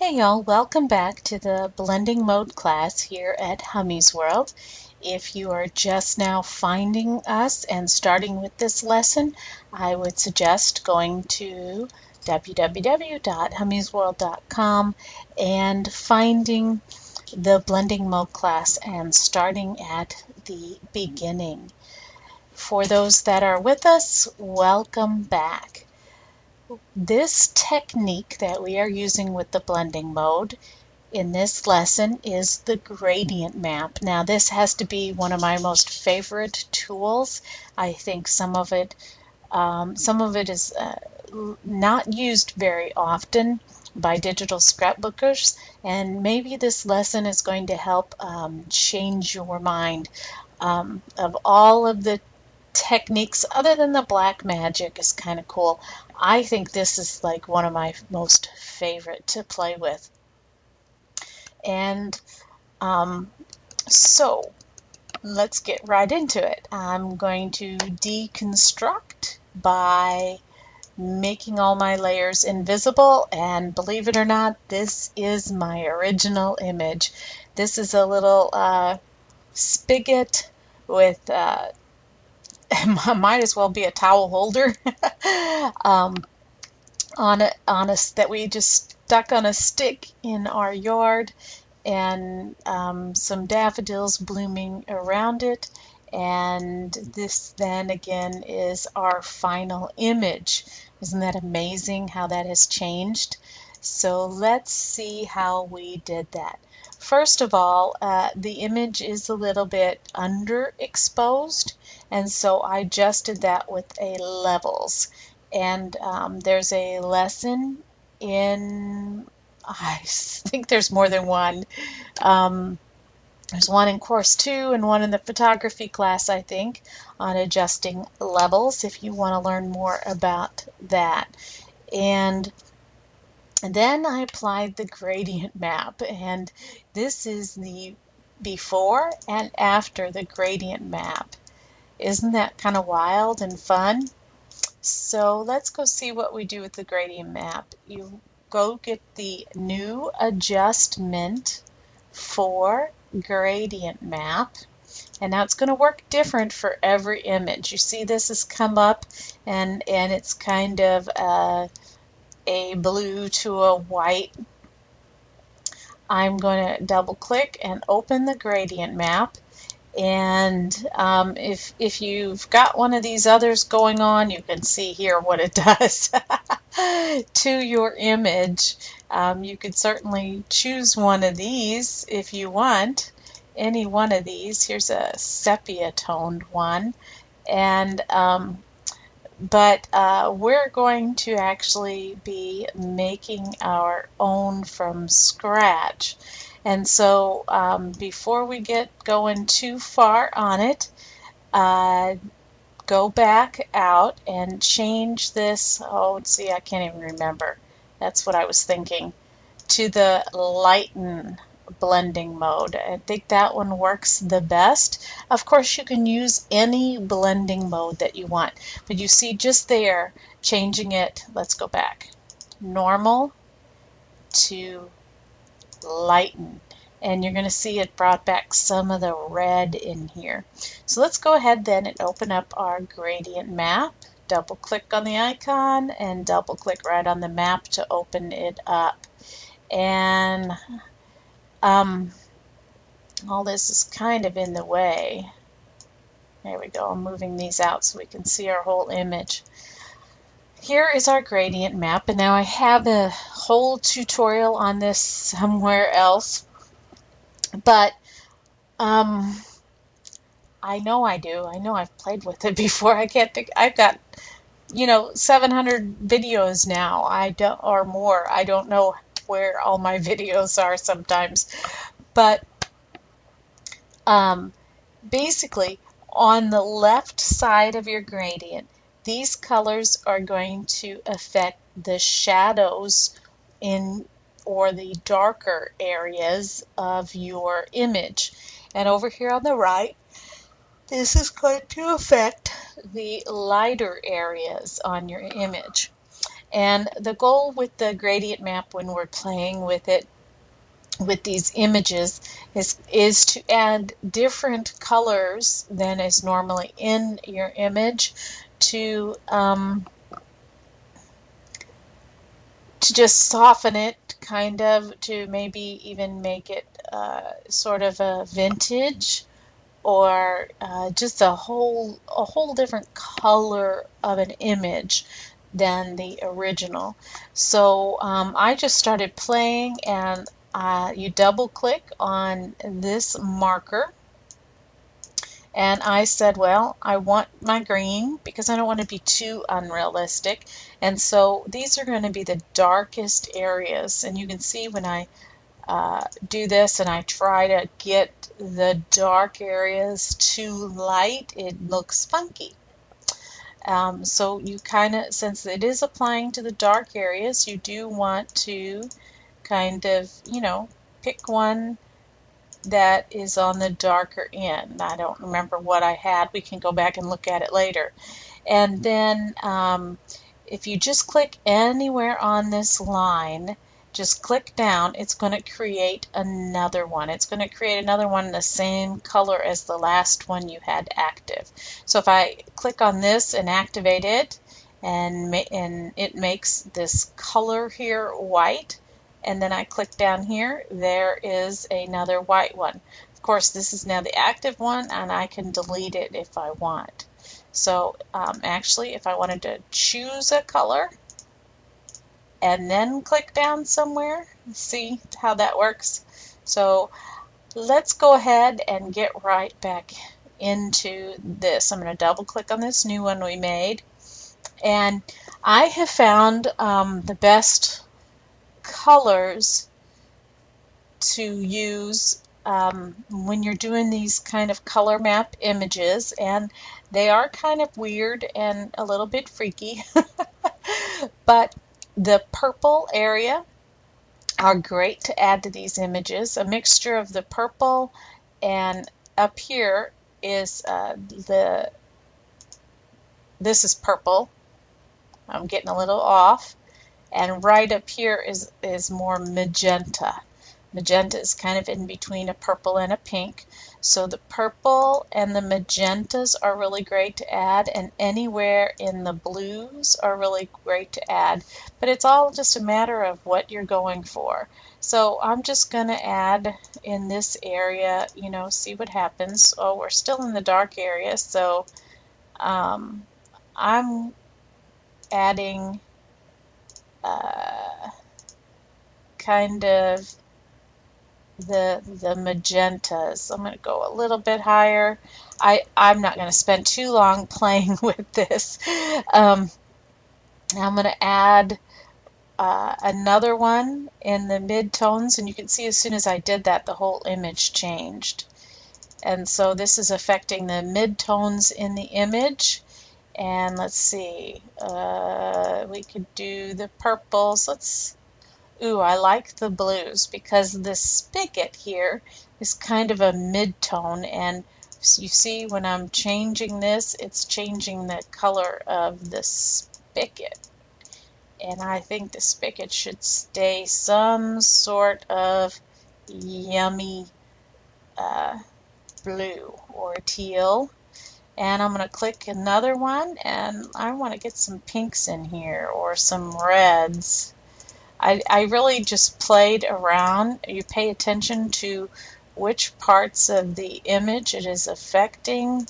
Hey y'all, welcome back to the blending mode class here at Hummy's World. If you are just now finding us and starting with this lesson, I would suggest going to www.hummysworld.com and finding the blending mode class and starting at the beginning. For those that are with us, welcome back. This technique that we are using with the blending mode in this lesson is the gradient map. Now this has to be one of my most favorite tools. I think some of it is not used very often by digital scrapbookers, and maybe this lesson is going to help change your mind of all of the techniques other than the black magic is kind of cool. I think this is like one of my most favorite to play with. And so let's get right into it. I'm going to deconstruct by making all my layers invisible, and believe it or not, this is my original image. This is a little spigot with might as well be a towel holder on a that we just stuck on a stick in our yard, and some daffodils blooming around it. And this then again is our final image. Isn't that amazing how that has changed? So let's see how we did that. First of all, the image is a little bit underexposed, and so I adjusted that with a levels. And there's a lesson in, I think there's more than one. There's one in course 2 and one in the photography class, I think, on adjusting levels if you want to learn more about that. And then I applied the gradient map, and this is the before and after the gradient map. Isn't that kind of wild and fun? So let's go see what we do with the gradient map. You go get the new adjustment for gradient map, and now it's going to work different for every image. You see this has come up, and it's kind of a blue to a white. I'm going to double click and open the gradient map. And if you've got one of these others going on, you can see here what it does to your image. You could certainly choose one of these if you want, any one of these. Here's a sepia toned one, and but we're going to actually be making our own from scratch. And so before we get going too far on it, go back out and change this. Oh, see, I can't even remember. That's what I was thinking. To the Lighten blending mode. I think that one works the best. Of course, you can use any blending mode that you want, but you see just there, changing it. Let's go back. Normal to Lighten, and you're going to see it brought back some of the red in here. So let's go ahead then and open up our gradient map. Double click on the icon and double click right on the map to open it up. And all this is kind of in the way. There we go. I'm moving these out so we can see our whole image. Here is our gradient map, and now I have a whole tutorial on this somewhere else, but I know I do. I know I've played with it before. I can't think. I've got 700 videos now. Or more. I don't know where all my videos are sometimes, but basically on the left side of your gradient, these colors are going to affect the shadows in or the darker areas of your image. And over here on the right, this is going to affect the lighter areas on your image. And the goal with the gradient map when we're playing with it, with these images, is to add different colors than is normally in your image to just soften it, kind of, to maybe even make it sort of a vintage, or just a whole different color of an image than the original. So I just started playing, and you double click on this marker, and I said, well, I want my green because I don't want to be too unrealistic. And so these are going to be the darkest areas. And you can see when I do this and I try to get the dark areas too light, it looks funky. So you kind of, since it is applying to the dark areas, you do want to kind of, pick one that is on the darker end. I don't remember what I had. We can go back and look at it later. And then if you just click anywhere on this line, just click down, it's going to create another one. It's going to create another one the same color as the last one you had active. So if I click on this and activate it, and it makes this color here white, and then I click down here, there is another white one. Of course, this is now the active one, and I can delete it if I want. So actually, if I wanted to choose a color and then click down somewhere, see how that works? So let's go ahead and get right back into this. I'm going to double click on this new one we made, and I have found the best colors to use when you're doing these kind of color map images, and they are kind of weird and a little bit freaky. But the purple area are great to add to these images. A mixture of the purple, and up here is this is purple. I'm getting a little off. And right up here is more magenta. Magenta is kind of in between a purple and a pink. So the purple and the magentas are really great to add, and anywhere in the blues are really great to add. But it's all just a matter of what you're going for. So I'm just going to add in this area, see what happens. Oh, we're still in the dark area, so I'm adding kind of the magentas. I'm going to go a little bit higher. I'm not going to spend too long playing with this. I'm going to add another one in the mid-tones, and you can see as soon as I did that, the whole image changed. And so this is affecting the mid-tones in the image. And let's see, we could do the purples. I like the blues because this spigot here is kind of a mid-tone, and you see when I'm changing this, it's changing the color of the spigot. And I think the spigot should stay some sort of yummy blue or teal. And I'm going to click another one, and I want to get some pinks in here or some reds. I really just played around. You pay attention to which parts of the image it is affecting.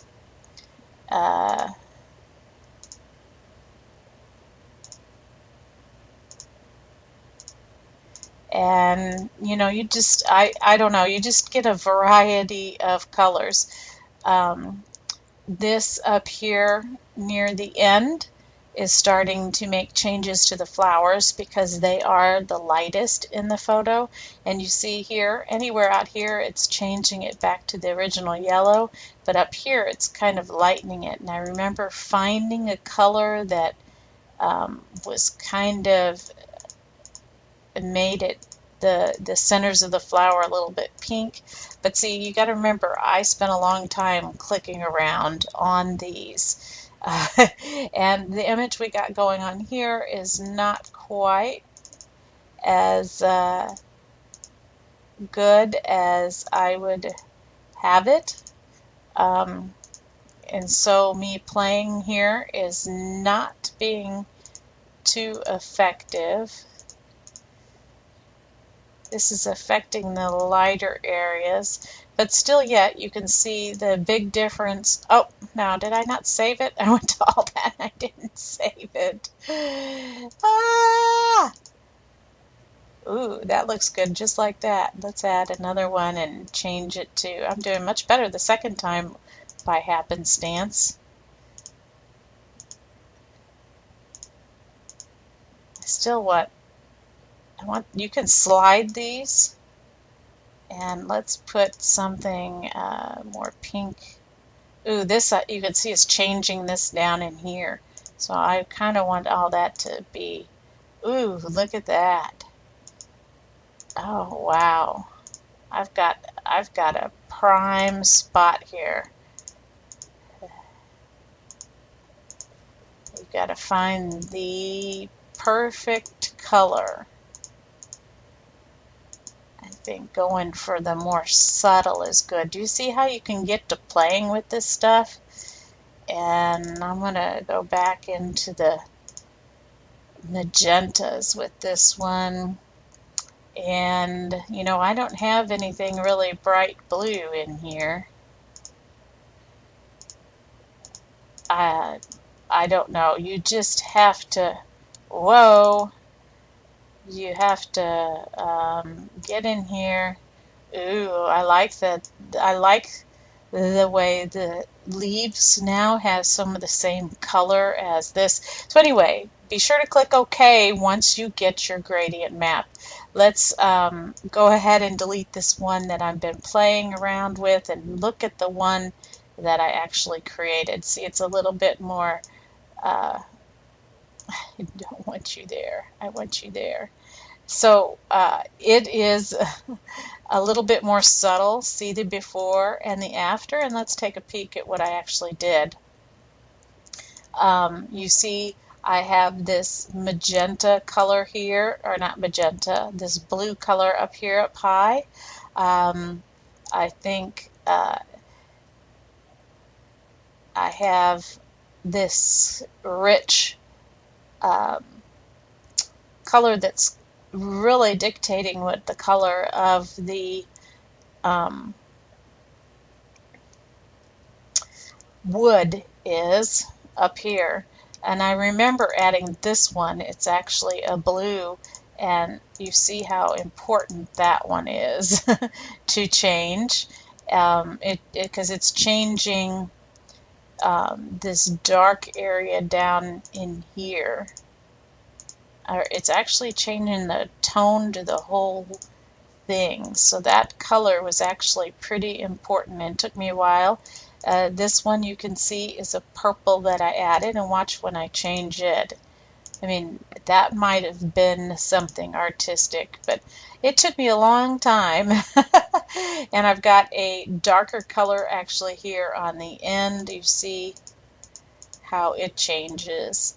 And you just, I don't know, you just get a variety of colors. This up here near the end is starting to make changes to the flowers because they are the lightest in the photo. And you see here, anywhere out here, it's changing it back to the original yellow, but up here it's kind of lightening it. And I remember finding a color that was kind of made it the centers of the flower a little bit pink. But see, you got to remember, I spent a long time clicking around on these. And the image we got going on here is not quite as good as I would have it. And so me playing here is not being too effective. This is affecting the lighter areas, but still yet you can see the big difference. Oh, now did I not save it? I went to all that and I didn't save it. Ah! Ooh, that looks good just like that. Let's add another one and change it to, I'm doing much better the second time by happenstance. Still what? You can slide these, and let's put something more pink. Ooh, this you can see is changing this down in here. So I kind of want all that to be, ooh, look at that. Oh, wow. I've got a prime spot here. You've got to find the perfect color. I think going for the more subtle is good. Do you see how you can get to playing with this stuff? And I'm going to go back into the magentas with this one. And, you know, I don't have anything really bright blue in here. I don't know. You just have to, whoa, you have to get in here. Ooh, I like the way the leaves now have some of the same color as this. So anyway, be sure to click OK once you get your gradient map. Let's go ahead and delete this one that I've been playing around with and look at the one that I actually created. See, it's a little bit more, I don't want you there. I want you there. So it is a little bit more subtle. See the before and the after, and let's take a peek at what I actually did. You see I have this magenta color here, or not magenta, this blue color up here up high. I think I have this rich color that's really dictating what the color of the wood is up here. And I remember adding this one. It's actually a blue, and you see how important that one is to change, because it's changing this dark area down in here. It's actually changing the tone to the whole thing. So that color was actually pretty important, and it took me a while. This one you can see is a purple that I added, and watch when I change it. I mean, that might have been something artistic, but it took me a long time. And I've got a darker color actually here on the end. You see how it changes.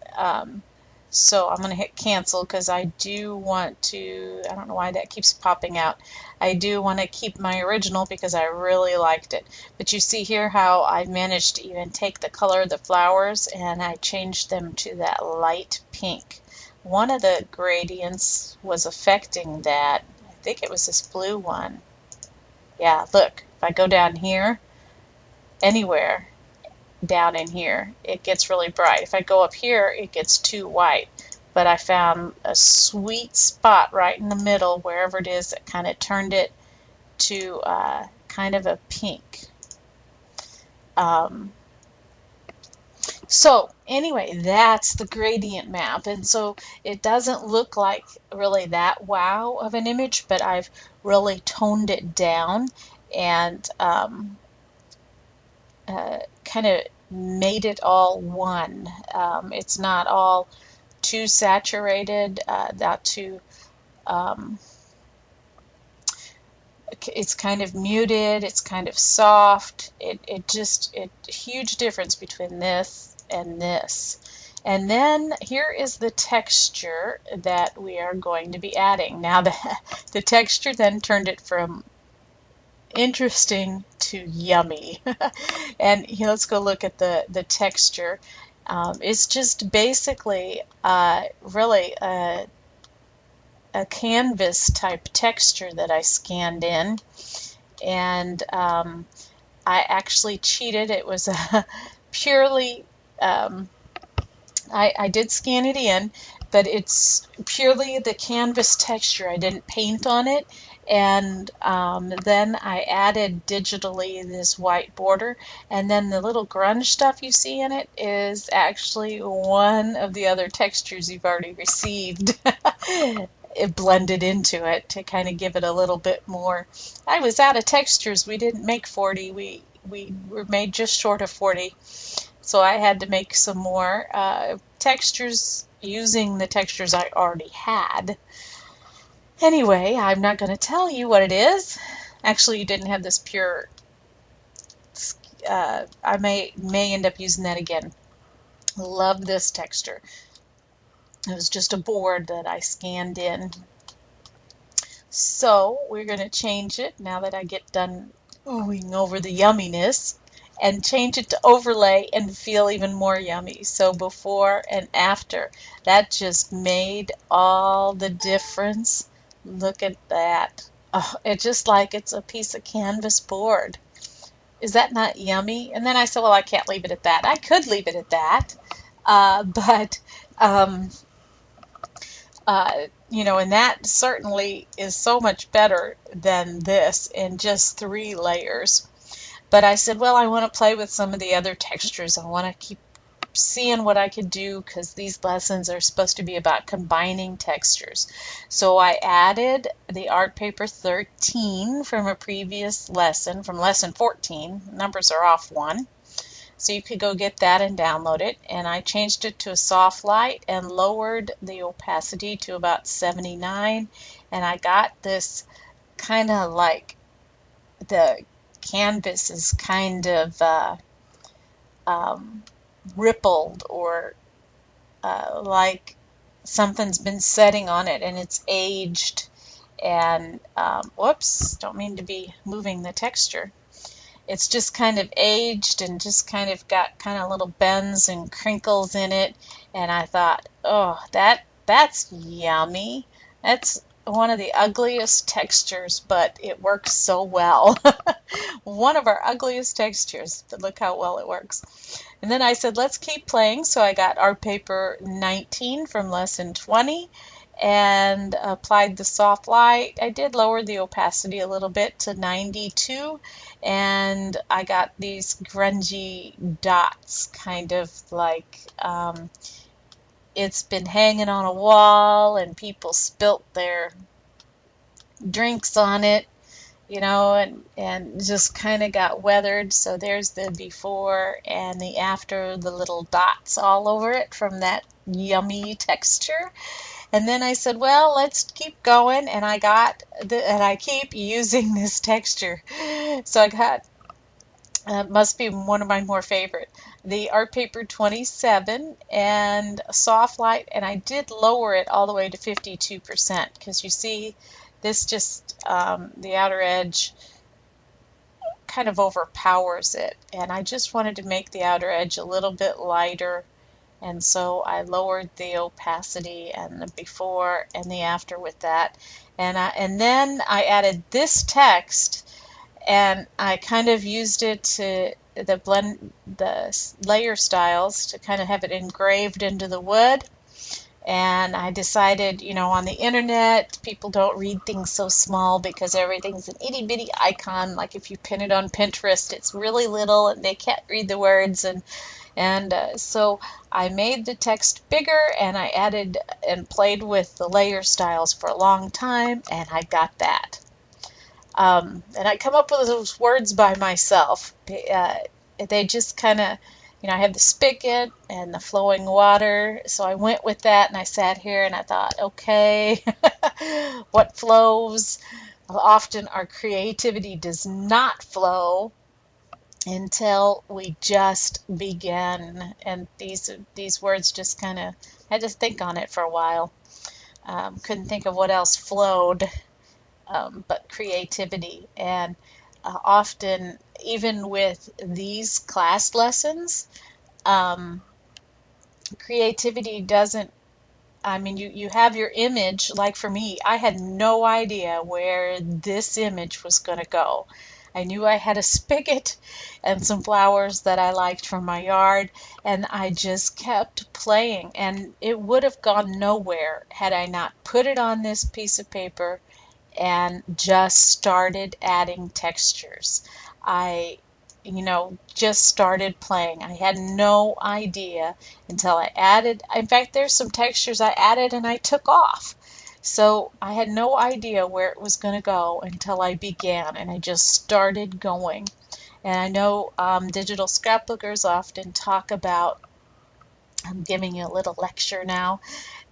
So I'm going to hit cancel because I do want to, I don't know why that keeps popping out. I do want to keep my original because I really liked it. But you see here how I managed to even take the color of the flowers and I changed them to that light pink. One of the gradients was affecting that. I think it was this blue one. Yeah, look, if I go down here, anywhere down in here, it gets really bright. If I go up here, it gets too white. But I found a sweet spot right in the middle, wherever it is, that kind of turned it to kind of a pink. So anyway, that's the gradient map. And so it doesn't look like really that wow of an image, but I've really toned it down and kind of made it all one. It's not all too saturated, not too, it's kind of muted, it's kind of soft. Huge difference between this and this. And then here is the texture that we are going to be adding. Now the texture then turned it from interesting to yummy. And here, let's go look at the texture. It's just basically really a canvas type texture that I scanned in. And I actually cheated. It was a purely I did scan it in, but it's purely the canvas texture. I didn't paint on it. And then I added digitally this white border. And then the little grunge stuff you see in it is actually one of the other textures you've already received. It blended into it to kind of give it a little bit more. I was out of textures. We didn't make 40. We were made just short of 40. So I had to make some more textures using the textures I already had. Anyway, I'm not going to tell you what it is. Actually, you didn't have this pure. I may end up using that again. Love this texture. It was just a board that I scanned in. So we're going to change it now that I get done oohing over the yumminess, and change it to overlay and feel even more yummy. So before and after, that just made all the difference. Look at that. Oh, it's just like it's a piece of canvas board. Is that not yummy? And then I said, well, I can't leave it at that. I could leave it at that, but and that certainly is so much better than this in just 3 layers. But I said, well, I want to play with some of the other textures. I want to keep seeing what I could do, because these lessons are supposed to be about combining textures. So I added the art paper 13 from a previous lesson, from lesson 14. Numbers are off 1. So you could go get that and download it. And I changed it to a soft light and lowered the opacity to about 79. And I got this kind of like the canvas is kind of rippled, or like something's been setting on it and it's aged. And whoops, don't mean to be moving the texture. It's just kind of aged and just kind of got kind of little bends and crinkles in it. And I thought, oh, that's yummy. That's one of the ugliest textures, but it works so well. One of our ugliest textures, but look how well it works. And then I said, let's keep playing. So I got art paper 19 from lesson 20 and applied the soft light. I did lower the opacity a little bit to 92, and I got these grungy dots, kind of like it's been hanging on a wall and people spilt their drinks on it, and just kind of got weathered. So there's the before and the after, the little dots all over it from that yummy texture. And then I said, well, let's keep going, and I keep using this texture. So I got must be one of my more favorite, the art paper 27 and soft light, and I did lower it all the way to 52%, because you see this just the outer edge kind of overpowers it, and I just wanted to make the outer edge a little bit lighter. And so I lowered the opacity and the before and the after with that. And then I added this text, and I kind of used it to the layer styles to kind of have it engraved into the wood. And I decided, on the internet, people don't read things so small because everything's an itty bitty icon. Like if you pin it on Pinterest, it's really little and they can't read the words. And so I made the text bigger, and I added and played with the layer styles for a long time, and I got that. And I come up with those words by myself. They just kind of, I have the spigot and the flowing water, so I went with that, and I sat here and I thought, okay, what flows? Often our creativity does not flow. until we just begin. And these words just kind of, I had to think on it for a while. Couldn't think of what else flowed, but creativity. And often, even with these class lessons, um, creativity doesn't, I mean, you have your image. Like for me, I had no idea where this image was going to go. I knew I had a spigot and some flowers that I liked from my yard, and I just kept playing. And it would have gone nowhere had I not put it on this piece of paper and just started adding textures. I, just started playing. I had no idea until I added, in fact, there's some textures I added and I took off. So I had no idea where it was going to go until I began, and I just started going. And I know digital scrapbookers often talk about, I'm giving you a little lecture now,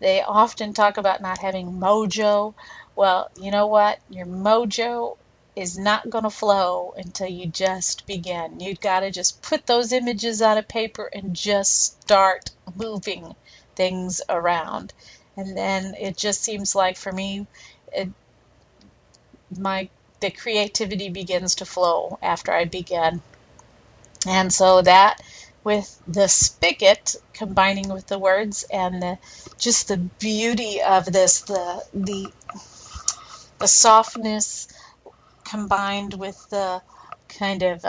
they often talk about not having mojo. Well, you know what? Your mojo is not going to flow until you just begin. You've got to just put those images on a paper and just start moving things around. And then it just seems like for me, it, the creativity begins to flow after I begin. And so that, with the spigot combining with the words and just the beauty of this, the softness combined with the kind of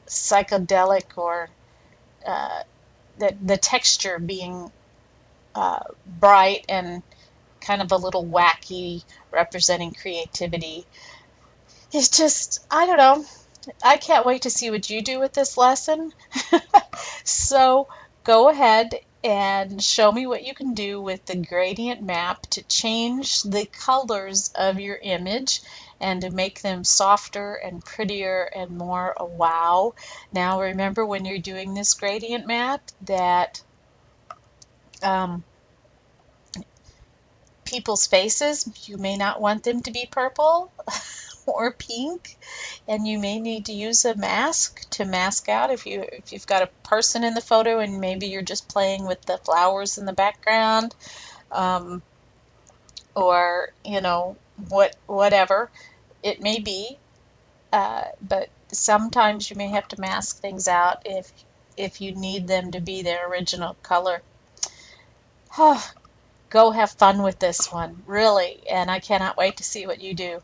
psychedelic, or the texture being bright and kind of a little wacky, representing creativity. It's just, I don't know. I can't wait to see what you do with this lesson. So go ahead and show me what you can do with the gradient map to change the colors of your image and to make them softer and prettier and more a wow. Now remember, when you're doing this gradient map, that um, people's faces, you may not want them to be purple or pink, and you may need to use a mask to mask out if you've got a person in the photo and maybe you're just playing with the flowers in the background, um, or whatever it may be. But sometimes you may have to mask things out if you need them to be their original color. Go have fun with this one, really, and I cannot wait to see what you do.